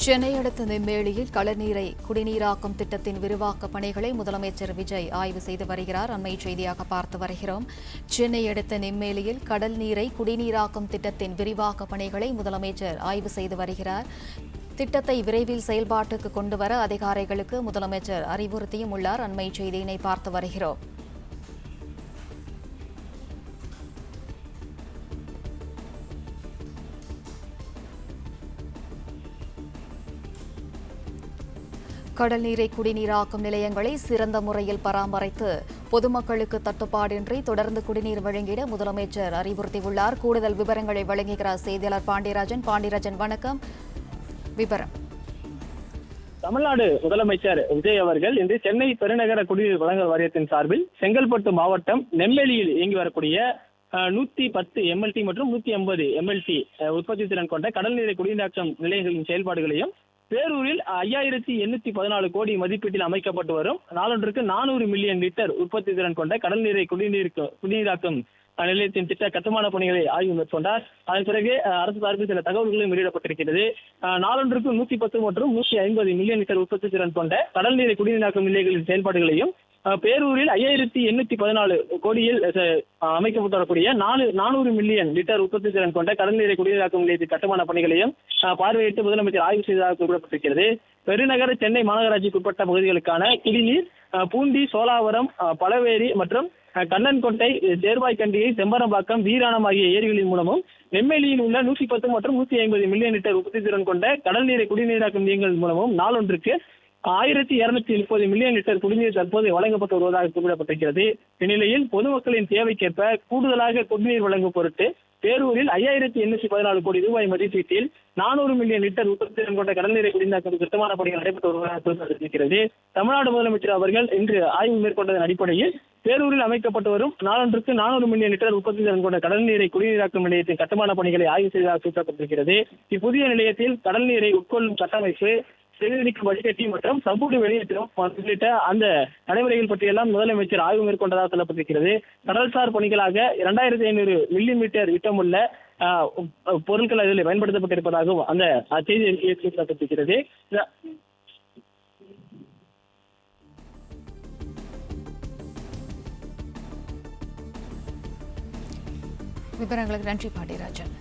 சென்னை அடுத்த நெம்மேலியில் களநீரை குடிநீராக்கும் திட்டத்தின் விரிவாக்க பணிகளை முதலமைச்சர் விஜய் ஆய்வு செய்து வருகிறார். அண்மை செய்தியாக பார்த்து வருகிறோம். சென்னை அடுத்த நெம்மேலியில் கடல் நீரை குடிநீராக்கும் திட்டத்தின் விரிவாக்க பணிகளை முதலமைச்சர் ஆய்வு செய்து வருகிறார். திட்டத்தை விரைவில் செயல்பாட்டுக்கு கொண்டுவர அதிகாரிகளுக்கு முதலமைச்சர் அறிவுறுத்தியும் உள்ளார். அண்மை செய்தியினை பார்த்து வருகிறோம். கடல் நீரை குடிநீராக்கும் நிலையங்களை சிறந்த முறையில் பராமரித்து பொதுமக்களுக்கு தட்டுப்பாடின்றி தொடர்ந்து குடிநீர் வழங்கிட முதலமைச்சர் அறிவுறுத்தியுள்ளார். கூடுதல் விவரங்களை வழங்குகிறார் செய்தியாளர் பாண்டியராஜன். வணக்கம். விவரம். தமிழ்நாடு முதலமைச்சர் விஜய் அவர்கள் இன்று சென்னை பெருநகர குடிநீர் வழங்கல் வாரியத்தின் சார்பில் செங்கல்பட்டு மாவட்டம் நெம்மேலியில் இயங்கி வரக்கூடிய 110 MLT மற்றும் 180 MLT உற்பத்தி திறன் கொண்ட கடல் நீரை குடிநீராக்கும் நிலையங்களின் செயல்பாடுகளையும், பேரூரில் 5814 கோடி மதிப்பீட்டில் அமைக்கப்பட்டு வரும் நாளொன்றுக்கு 400 மில்லியன் லிட்டர் உற்பத்தி திறன் கொண்ட கடல் நீரை குடிநீராக்கும் நிலையத்தின் திட்ட கட்டுமான பணிகளை ஆய்வு மேற்கொண்டார். அதன் பிறகு அரசு சார்பில் சில தகவல்களும் வெளியிடப்பட்டிருக்கிறது. நாளொன்றுக்கு 110 மற்றும் 150 மில்லியன் லிட்டர் உற்பத்தி திறன் கொண்ட கடல் நீரை குடிநீராக்கும் நிலையங்களின் செயல்பாடுகளையும், பேரூரில் 5814 கோடியில் அமைக்கப்பட்டு வரக்கூடிய 400 மில்லியன் லிட்டர் உற்பத்தி திறன் கொண்ட கடல் நீரை குடிநீராக்கும் நிலையத்தின் கட்டுமான பணிகளையும் பார்வையிட்டு முதலமைச்சர் ஆய்வு செய்ததாக குறிப்பிடப்பட்டிருக்கிறது. பெருநகர சென்னை மாநகராட்சிக்கு உட்பட்ட பகுதிகளுக்கான குடிநீர் பூண்டி, சோலாவரம், பழவேரி மற்றும் கண்ணன்கோட்டை, தேர்வாய்க்கண்டிகை, செம்பரம்பாக்கம், வீராணம் ஆகிய ஏரிகளின் மூலமும் நெம்மேலியில் உள்ள 110 மற்றும் 150 மில்லியன் லிட்டர் உற்பத்தி திறன் கொண்ட கடல் நீரை குடிநீராக்கும் நிலையங்கள் மூலமும் நாளொன்றுக்கு 1230 மில்லியன் லிட்டர் குடிநீர் தற்போது வழங்கப்பட்டு வருவதாக குறிப்பிடப்பட்டிருக்கிறது. இந்நிலையில் பொதுமக்களின் தேவைக்கேற்ப கூடுதலாக குடிநீர் வழங்கும் பொருட்டு பேரூரில் 5814 கோடி ரூபாய் மதிப்பீட்டில் 400 மில்லியன் லிட்டர் உற்பத்தி திறன் கொண்ட கடல் நீரை குடிநீராக்கும் திட்டமான பணிகள் நடைபெற்று வருவதாக குறிப்பிடப்பட்டிருக்கிறது. தமிழ்நாடு முதலமைச்சர் அவர்கள் இன்று ஆய்வு மேற்கொண்டதன் அடிப்படையில் பேரூரில் அமைக்கப்பட்டு வரும் நாளொன்றுக்கு 400 மில்லியன் லிட்டர் உற்பத்தி திறன் கொண்ட கடல் நீரை குடிநீராக்கும் நிலையத்தின் கட்டுமான பணிகளை ஆய்வு செய்ததாக குறிப்பிடப்பட்டிருக்கிறது. இப்புதிய நிலையத்தில் கடல் நீரை உட்கொள்ளும் கட்டமைப்பு, செவிநீக்கு வடிகட்டி மற்றும் சம்பூடு வெளியேற்றம் உள்ளிட்ட அந்த நடைமுறைகள் பற்றியெல்லாம் முதலமைச்சர் ஆய்வு மேற்கொண்டதாக சொல்லப்பட்டிருக்கிறது. கடல்சார் பணிகளாக 2500 மில்லிமீட்டர் விட்டமுள்ள பொருட்கள் அதில் பயன்படுத்தப்பட்டிருப்பதாகவும் அந்த செய்தி அறிக்கையில் குறிப்பிடப்பட்டிருக்கிறது. விவரங்களுக்கு நன்றி பாண்டியராஜன்.